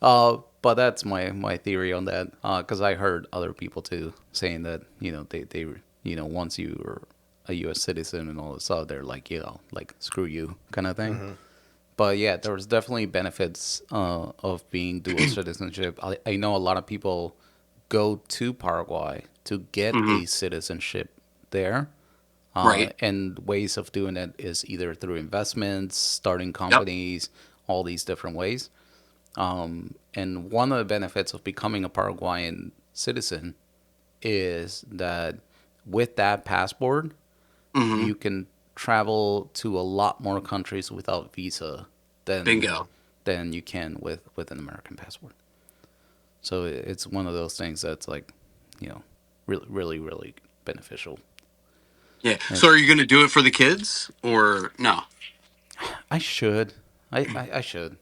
But that's my theory on that. Because I heard other people too saying that they once you are a U.S. citizen and all this stuff, they're like like screw you kind of thing. But yeah, there was definitely benefits of being dual citizenship. I know a lot of people go to Paraguay to get
Hmm.
a citizenship there.
Right.
And ways of doing it is either through investments, starting
Yep.
companies, all these different ways. And one of the benefits of becoming a Paraguayan citizen is that with that passport,
Hmm.
you can travel to a lot more countries without visa than
Bingo.
you can with an American passport. So it's one of those things that's like, really, really, really beneficial.
Yeah.
And
So are you going to do it for the kids or no?
I should, I should.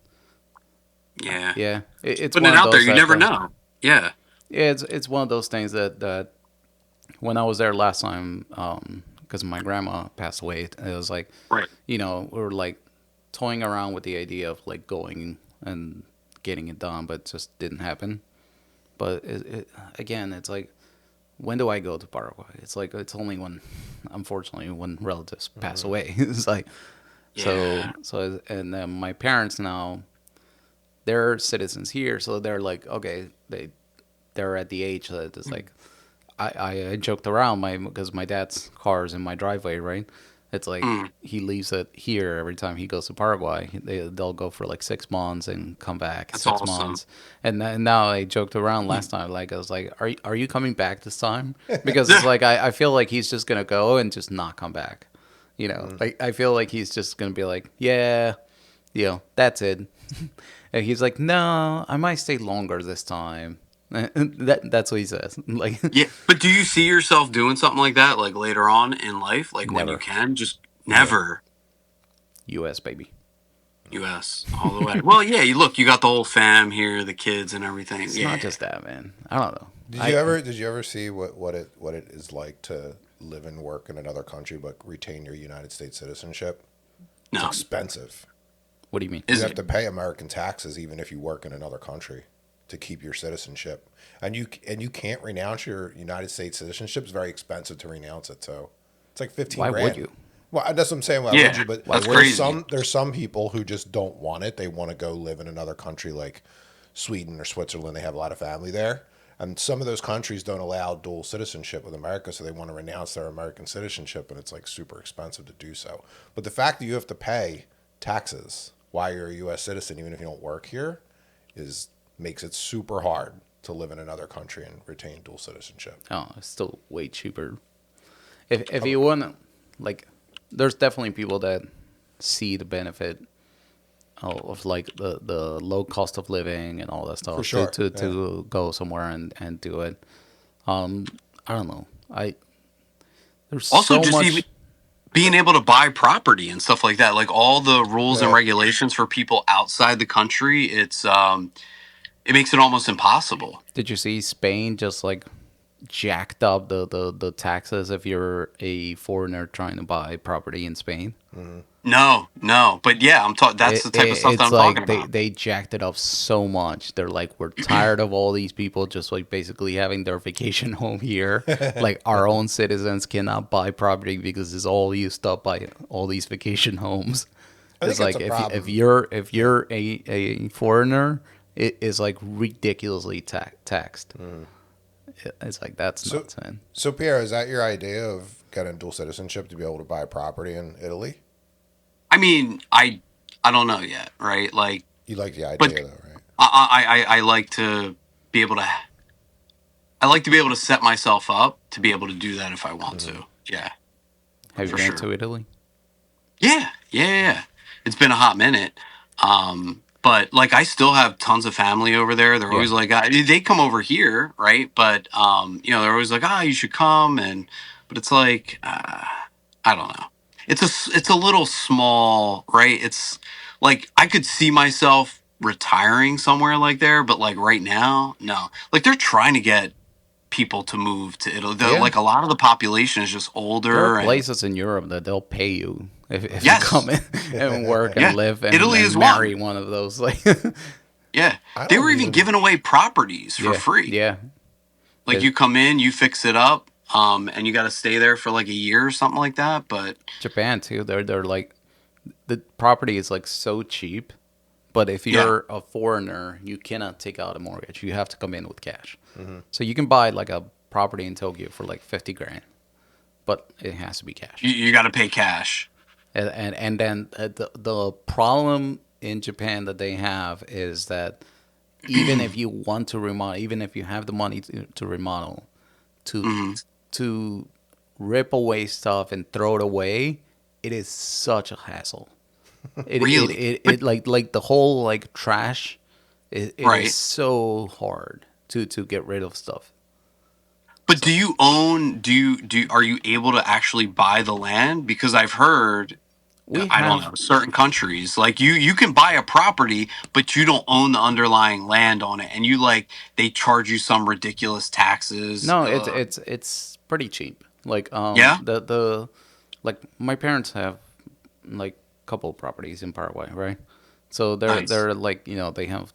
Yeah.
Yeah, it's
Putting
one
it
of
out there,
those
you
that
never know. Yeah.
yeah, it's one of those things that when I was there last time, because my grandma passed away, it was like,
Right.
we were like toying around with the idea of like going and getting it done, but it just didn't happen. But again, it's like, when do I go to Paraguay? It's like it's only when, unfortunately, when relatives pass away. It's like
Yeah.
and then my parents now, they're citizens here, so they're like, okay, they're at the age that it's like I joked around because my dad's car is in my driveway, right? It's like
Mm,
he leaves it here every time he goes to Paraguay. They'll go for like 6 months and come back
that's
six
awesome.
months. And now I joked around last time, like I was like, are you coming back this time? Because it's like I feel like he's just gonna go and just not come back. Like I feel like he's just gonna be like, yeah, that's it. And he's like, no, I might stay longer this time. That's what he says. Like,
Yeah, but do you see yourself doing something like that, like later on in life, like when you
never.
can? Just
Yeah.
never.
U.S. baby.
U.S. all the way. Well, yeah. You look, you got the whole fam here, the kids and everything.
It's
Yeah.
not just that, man. I don't know.
Did you ever see what it is like to live and work in another country but retain your United States citizenship? It's
No.
expensive.
What do you mean?
You
Is
have
it?
to pay American taxes even if you work in another country to keep your citizenship, and you can't renounce your United States citizenship. It's very expensive to renounce it. So it's like 15
Why would
grand.
you?
Well, that's what I'm saying. Why would
Yeah.
you? But
Why
That's
would you?
crazy.
there's some people who just don't want it. They want to go live in another country like Sweden or Switzerland. They have a lot of family there. And some of those countries don't allow dual citizenship with America, so they want to renounce their American citizenship, and it's like super expensive to do so. But the fact that you have to pay taxes while you're a U.S. citizen, even if you don't work here, is makes it super hard to live in another country and retain dual citizenship.
Oh, it's still way cheaper. If you want, like, there's definitely people that see the benefit of like the low cost of living and all that
For
stuff
sure. Yeah.
to go somewhere and do it. Um, I don't know. There's
Also,
so
just even
much.
being able to buy property and stuff like that, like all the rules and
Yeah.
regulations for people outside the country, it makes it almost impossible.
Did you see Spain just like jacked up the taxes if you're a foreigner trying to buy property in Spain?
Mm-hmm.
No, no, but yeah, I'm talking. That's the type of stuff that
It's
I'm talking
like
about.
they jacked it up so much. They're like, we're tired of all these people just like basically having their vacation home here. Like our own citizens cannot buy property because it's all used up by all these vacation homes.
I think
It's
that's
like
a
if
problem. Yeah.
you're a foreigner, it is like ridiculously taxed.
Mm-hmm.
It's like that's
So,
nuts, man.
so Pierre, is that your idea of getting dual citizenship to be able to buy property in Italy?
I mean, I don't know yet, right? Like,
You like the
but
idea, though, right?
I like to be able to. I like to be able to set myself up to be able to do that if I want
Mm-hmm.
to. Yeah,
Have you
for
been
sure.
to Italy?
Yeah, yeah, yeah, yeah. It's been a hot minute. But like I still have tons of family over there. They're
Yeah.
always like, they come over here, right? But they're always like, you should come, and but it's like, I don't know. It's a little small, right? It's like I could see myself retiring somewhere like there, but like right now, no. Like they're trying to get people to move to Italy.
Yeah.
Like a lot of the population is just
There are
older and
places in Europe that they'll pay you if you come
yes,
in and work and
yeah.
live
Italy
and
is
marry
one.
one of those. Like,
Yeah.
I
They
don't
were even
even.
giving away properties for
yeah,
free.
yeah.
Like
It,
you come in, you fix it up, and you got to stay there for like a year or something like that. But
Japan too. They're like the property is like so cheap, but if
yeah,
you're a foreigner, you cannot take out a mortgage. You have to come in with cash.
Mm-hmm.
So you can buy like a property in Tokyo for like 50 grand, but it has to be cash.
you got to pay cash.
And then the problem in Japan that they have is that even if you want to remodel, even if you have the money to remodel, to
Hmm.
to rip away stuff and throw it away, it is such a hassle.
Really? But
Like the whole like trash, it is
right.
so hard to get rid of stuff.
But
So
do you own? Are you able to actually buy the land? Because I've heard,
we
I don't
have
know, certain countries like you can buy a property, but you don't own the underlying land on it, and you like they charge you some ridiculous taxes.
no, it's pretty cheap. Like
Yeah.
the like my parents have like couple properties in Paraguay, right? So
Nice.
they're like they have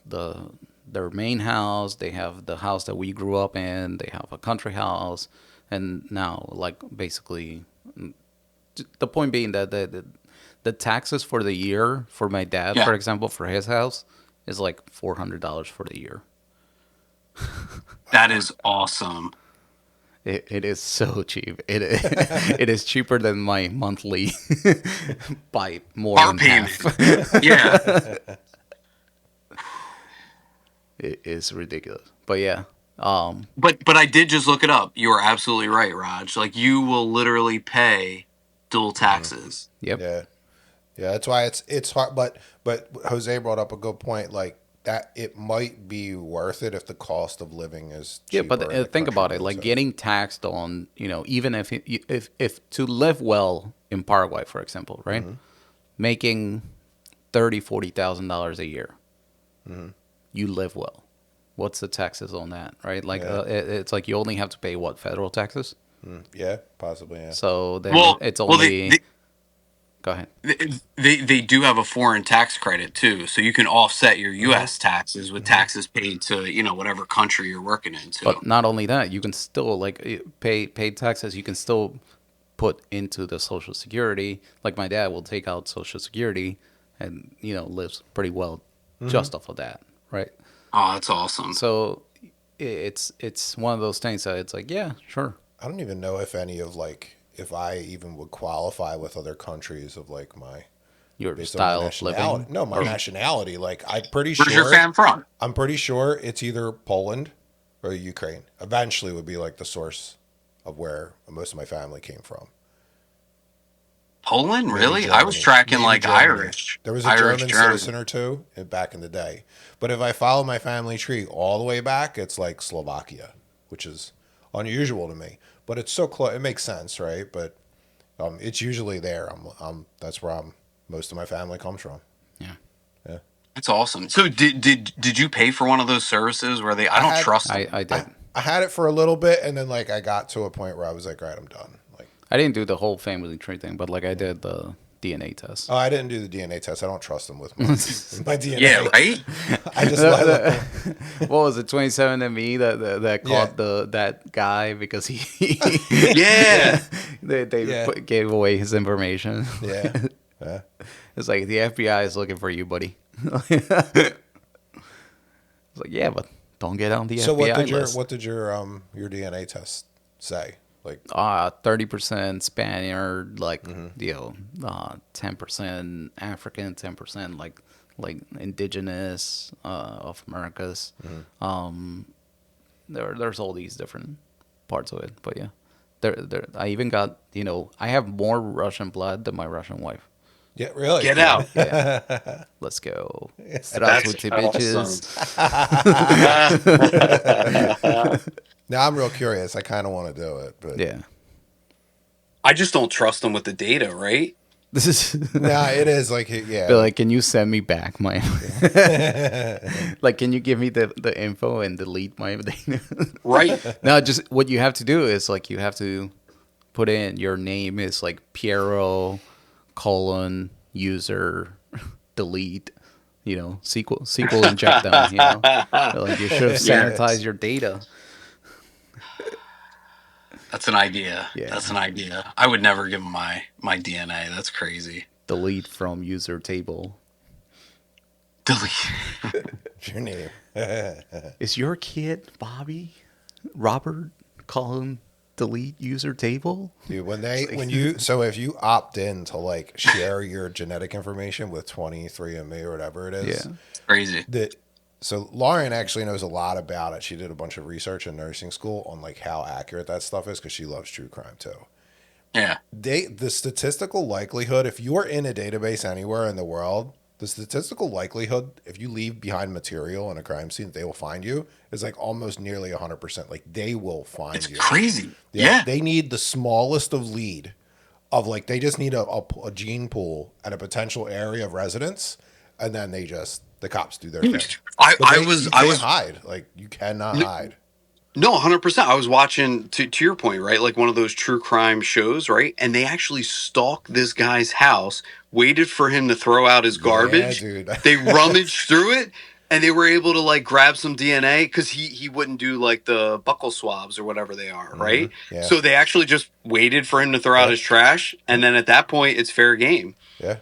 their main house, they have the house that we grew up in, they have a country house, and now like basically the point being that the taxes for the year for my dad,
Yeah.
for example, for his house is like $400 for the year.
That is awesome.
It is so cheap. It it is cheaper than my monthly by more
Car
than half.
payment. Yeah.
It is ridiculous. But yeah,
But I did just look it up. You are absolutely right, Raj. Like you will literally pay dual
Mm-hmm.
yep,
Yeah, yeah. That's why it's hard. But Jose brought up a good point. Like that it might be worth it if the cost of living is
Yeah,
cheaper.
but
in the
think
country
about it.
to
Like
live.
getting taxed on, even if to live well in Paraguay, for example, right, making $30,000-$40,000 a year, you live well. What's the taxes on that, right? Like
Yeah.
it's like you only have to pay what, federal taxes.
Yeah, possibly. Yeah.
So then
Well,
it's
well,
only. Go ahead.
they do have a foreign tax credit too, so you can offset your U.S. taxes with taxes paid to whatever country you're working into.
But not only that, you can still like pay taxes. You can still put into the Social Security. Like my dad will take out Social Security, and lives pretty well just off of that, right?
Oh, that's awesome.
So it's one of those things that it's like, yeah, sure,
I don't even know if any of like if I even would qualify with other countries of like my
your
based on my
style of
nationality.
living.
No, my
Or
nationality. Like I'm pretty
Where's your
sure.
fam from?
I'm pretty sure it's either Poland or Ukraine. Eventually, would be like the source of where most of my family came from.
Poland,
Maybe
really? I was
Germany.
tracking
Maybe
like
Germany.
Irish,
There was a
Irish,
German
German.
citizen or two back in the day. But if I follow my family tree all the way back, it's like Slovakia, which is unusual to me. But it's so close. It makes sense, right? But it's usually there. That's where most of my family comes from.
yeah,
Yeah.
That's awesome. So did you pay for one of those services where they? I
I
don't
had
trust
I
them.
did.
I had it for a little bit, and then like I got to a point where I was like, all right, I'm done. Like,
I didn't do the whole family tree thing, but like I did the DNA test.
oh, I didn't do the DNA test. I don't trust them with my DNA.
Yeah, right.
I just let
What was it, 27 and Me that
Yeah.
caught that guy because he
Yeah.
they
Yeah.
gave away his information.
Yeah. Yeah.
It's like the FBI is looking for you, buddy. It's like, yeah, but don't get on the
So
FBI list.
what did your DNA test say? Like
30% Spaniard, like
Mm-hmm.
10% African, 10% like indigenous of Americas.
Mm-hmm.
There's all these different parts of it, but yeah, I even got I have more Russian blood than my Russian wife.
yeah, really?
Get out.
Yeah, let's go.
That's
Здравствуйте,
awesome.
bitches.
Now I'm real curious. I kind of want to do it, but
Yeah,
I just don't trust them with the data, right?
this is.
nah, it is like yeah.
But like, can you send me back my? Like, can you give me the info and delete my data?
Right.
No, just what you have to do is like you have to put in your name is like Piero colon user delete. SQL inject them. Like you should have sanitized your data.
That's an idea.
Yeah.
That's an idea. I would never give them my DNA. That's crazy.
Delete from user table.
Delete.
Your name.
Is your kid Bobby? Robert? Call him delete user table?
Dude, if you opt in to like share your genetic information with 23andMe or whatever it is,
Yeah.
Crazy.
So Lauren actually knows a lot about it. She did a bunch of research in nursing school on like how accurate that stuff is because she loves true crime too.
Yeah.
The statistical likelihood, if you're in a database anywhere in the world, the statistical likelihood if you leave behind material in a crime scene that they will find you is like almost nearly 100%. Like they will find
It's
you.
crazy. Yeah.
They need the smallest of lead of like they just need a gene pool at a potential area of residence, and then the cops do their thing.
I
You can't hide. Like you cannot hide.
No, 100%. I was watching, to your point, right? Like one of those true crime shows, right? And they actually stalked this guy's house, waited for him to throw out his garbage.
dude.
They rummaged through it, and they were able to like grab some DNA because he wouldn't do like the buccal swabs or whatever they are, right?
Yeah.
So they actually just waited for him to throw out his trash, and then at that point, it's fair game.
Yeah.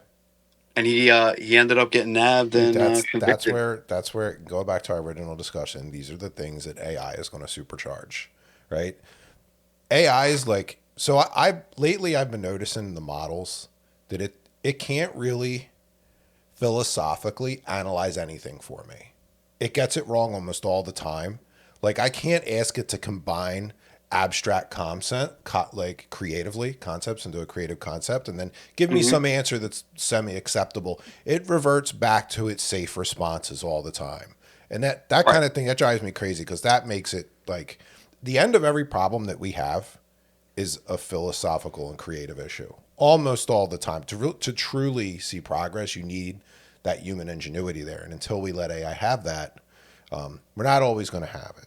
And he ended up getting nabbed and
That's
convicted.
where go back to our original discussion. These are the things that AI is going to supercharge, right? AI is like so. Lately I've been noticing the models that it can't really philosophically analyze anything for me. It gets it wrong almost all the time. Like I can't ask it to combine abstract like creatively concepts into a creative concept and then give me some answer that's semi-acceptable. It reverts back to its safe responses all the time. And that
Right.
kind of thing, that drives me crazy because that makes it like the end of every problem that we have is a philosophical and creative issue. Almost all the time. To truly see progress, you need that human ingenuity there. And until we let AI have that, we're not always going to have it.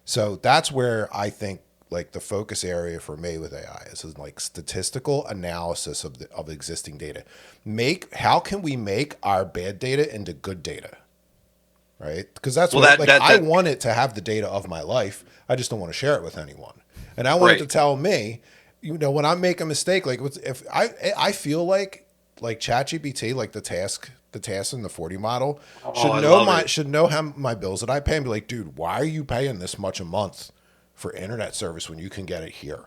So that's where I think like the focus area for me with AI is like statistical analysis of existing data. How can we make our bad data into good data? Right? Because that's
Well,
what
that
like
that
I
that
want it to have the data of my life. I just don't want to share it with anyone. And I want it to
right.
tell me, when I make a mistake, like if I feel like ChatGPT, like the task in the 40 model
Oh, I love it.
should know how my bills that I pay and be like, dude, why are you paying this much a month for internet service when you can get it here?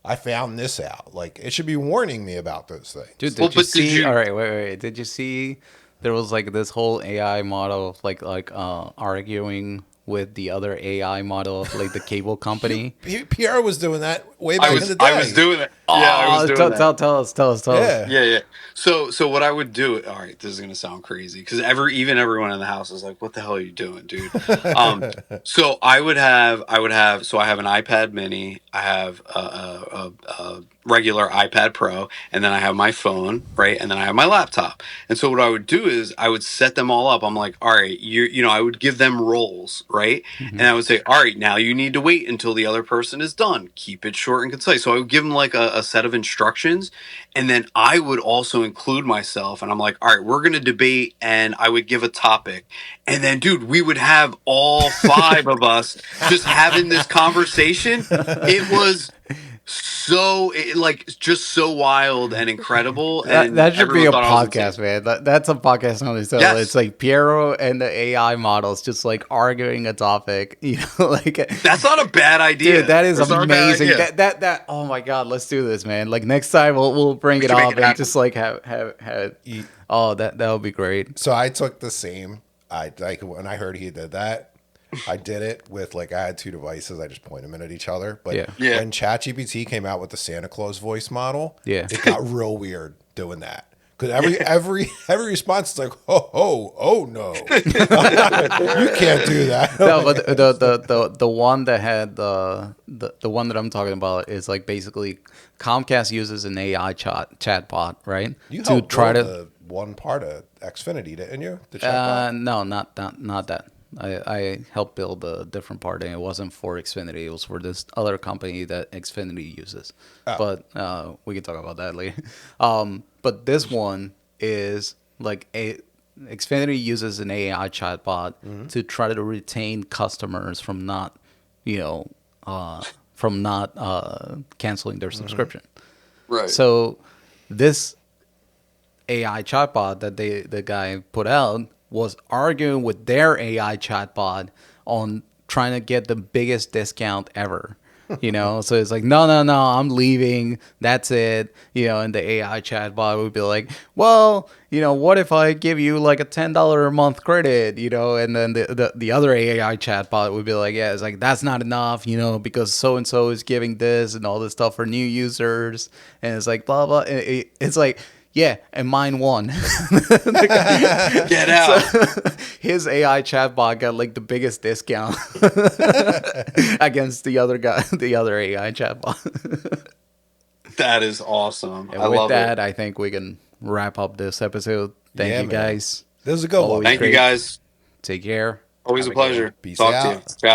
I found this out. Like it should be warning me about those
Dude,
things.
Well,
did you
but did
see? All
you?
right, wait. Did you see? There was like this whole AI model of arguing with the other AI model of like the cable company.
Pierre was doing that way
I
back in
was
the
I was
day.
doing it. Yeah, I was
Oh,
doing that.
tell us.
Yeah.
Yeah, yeah. So what I would do, all right, this is gonna sound crazy because even everyone in the house is like, "What the hell are you doing, dude?" Um, so so I have an iPad Mini, I have a regular iPad Pro, and then I have my phone, right, and then I have my laptop. And so what I would do is I would set them all up. I'm like, all right, I would give them roles, right, and
Hmm.
I would say, all right, now you need to wait until the other person is done. Keep it short and concise. So I would give them like a set of instructions, and then I would also include myself. And I'm like, all right, we're going to debate. And I would give a topic. And then, dude, we would have all five of us just having this conversation. It was just so wild and incredible. And
That should be
everyone
a
thought I was insane.
podcast, man. That's a podcast on itself. It's
Yes.
like Piero and the AI models just like arguing a topic. Like
That's not a bad
dude,
idea.
that is
That's not a bad
amazing.
idea.
That. Oh my god, let's do this, man. Like next time we'll bring
We
it
should make
up
it
and
happen.
just like have.
Ye-
Oh, that would be great.
So I took the same. I like when I heard he did that. I did it with like I had two devices. I just point them in at each other. But
Yeah.
Yeah.
when ChatGPT came out with the Santa Claus voice model,
Yeah.
it got real weird doing that. Because every response is like, oh no, you can't do that.
No, but the one that had the one that I'm talking about is like basically Comcast uses an AI chatbot, right?
You
To
helped
try
build
to
the one part of Xfinity, didn't you? The chatbot.
no, not that. I helped build a different part, and it wasn't for Xfinity. It was for this other company that Xfinity uses.
Oh.
But we can talk about that later. But this one is like a Xfinity uses an AI chatbot to try to retain customers from not, you know, from not canceling their subscription.
Right.
So this AI chatbot that the guy put out was arguing with their AI chatbot on trying to get the biggest discount ever. So it's like, no, I'm leaving. That's it. And the AI chatbot would be like, well, what if I give you like a $10 a month credit, and then the other AI chatbot would be like, yeah, it's like, that's not enough, because so and so is giving this and all this stuff for new users. And it's like, blah, blah. It's like, yeah, and mine won.
Get
So
out.
his AI chatbot got like the biggest discount against the other guy, the other AI chatbot.
That is awesome.
And
I
with
love it.
that, I think we can wrap up this episode. Thank
Yeah,
you
man.
guys.
This is a good one.
Always
Thank you
great.
guys.
Take care.
Always
Have
a
a good one.
pleasure.
Peace
Talk to you.
out.
Ciao.